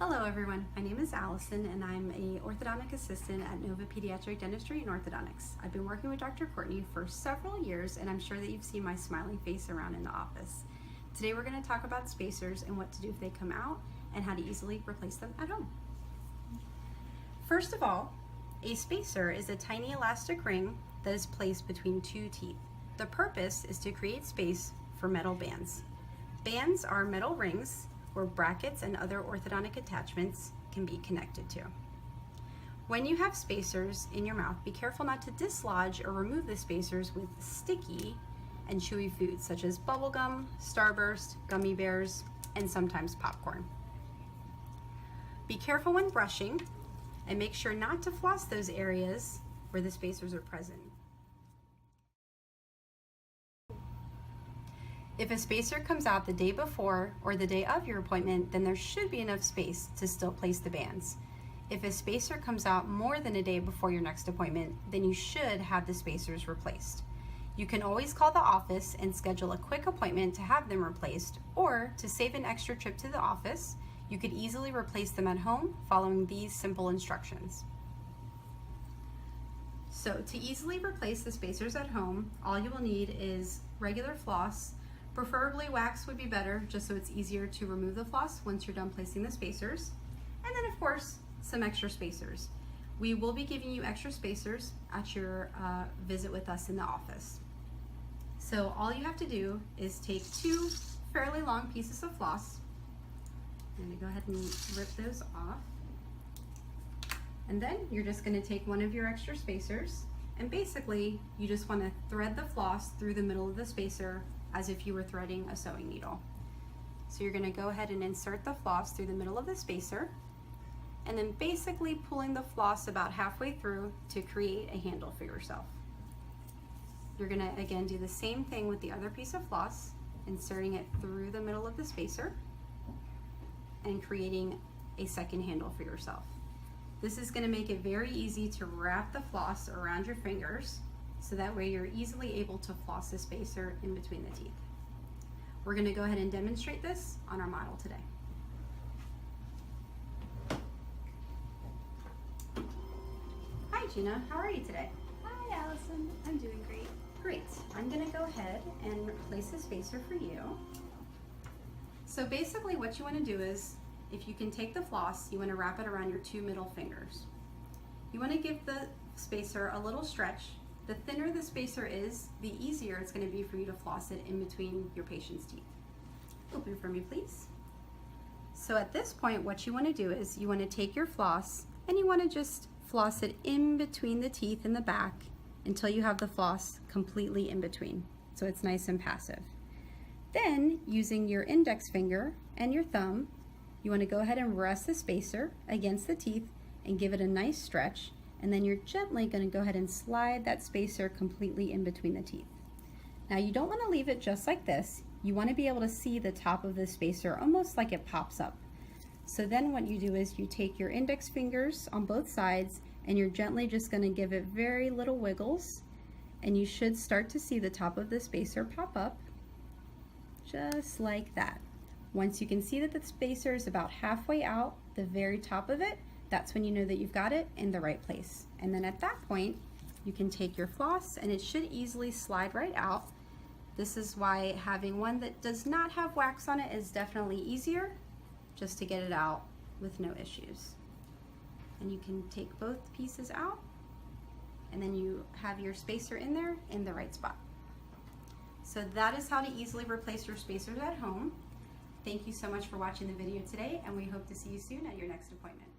Hello everyone, my name is Allison and I'm a orthodontic assistant at Nova Pediatric Dentistry and Orthodontics. I've been working with Dr. Courtney for several years and I'm sure that you've seen my smiling face around in the office. Today we're going to talk about spacers and what to do if they come out and how to easily replace them at home. First of all, a spacer is a tiny elastic ring that is placed between two teeth. The purpose is to create space for metal bands. Bands are metal rings where brackets and other orthodontic attachments can be connected to. When you have spacers in your mouth, be careful not to dislodge or remove the spacers with sticky and chewy foods such as bubblegum, Starburst, gummy bears, and sometimes popcorn. Be careful when brushing and make sure not to floss those areas where the spacers are present. If a spacer comes out the day before or the day of your appointment, then there should be enough space to still place the bands. If a spacer comes out more than a day before your next appointment, then you should have the spacers replaced. You can always call the office and schedule a quick appointment to have them replaced, or to save an extra trip to the office, you could easily replace them at home following these simple instructions. So to easily replace the spacers at home, all you will need is regular floss. Preferably wax would be better, just so it's easier to remove the floss once you're done placing the spacers. And then of course, some extra spacers. We will be giving you extra spacers at your visit with us in the office. So all you have to do is take two fairly long pieces of floss. I'm gonna go ahead and rip those off. And then you're just gonna take one of your extra spacers, and basically you just wanna thread the floss through the middle of the spacer as if you were threading a sewing needle. So you're gonna go ahead and insert the floss through the middle of the spacer, and then basically pulling the floss about halfway through to create a handle for yourself. You're gonna again do the same thing with the other piece of floss, inserting it through the middle of the spacer and creating a second handle for yourself. This is gonna make it very easy to wrap the floss around your fingers, so that way you're easily able to floss the spacer in between the teeth. We're gonna go ahead and demonstrate this on our model today. Hi Gina, how are you today? Hi Allison, I'm doing great. Great, I'm gonna go ahead and place the spacer for you. So basically what you wanna do is, if you can take the floss, you wanna wrap it around your two middle fingers. You wanna give the spacer a little stretch. The thinner the spacer is, the easier it's going to be for you to floss it in between your patient's teeth. Open for me, please. So at this point, what you want to do is you want to take your floss and you want to just floss it in between the teeth in the back until you have the floss completely in between, so it's nice and passive. Then, using your index finger and your thumb, you want to go ahead and rest the spacer against the teeth and give it a nice stretch. And then you're gently going to go ahead and slide that spacer completely in between the teeth. Now you don't want to leave it just like this. You want to be able to see the top of the spacer almost like it pops up. So then what you do is you take your index fingers on both sides and you're gently just going to give it very little wiggles, and you should start to see the top of the spacer pop up just like that. Once you can see that the spacer is about halfway out the very top of it, that's when you know that you've got it in the right place. And then at that point, you can take your floss and it should easily slide right out. This is why having one that does not have wax on it is definitely easier, just to get it out with no issues. And you can take both pieces out, and then you have your spacer in there in the right spot. So that is how to easily replace your spacers at home. Thank you so much for watching the video today, and we hope to see you soon at your next appointment.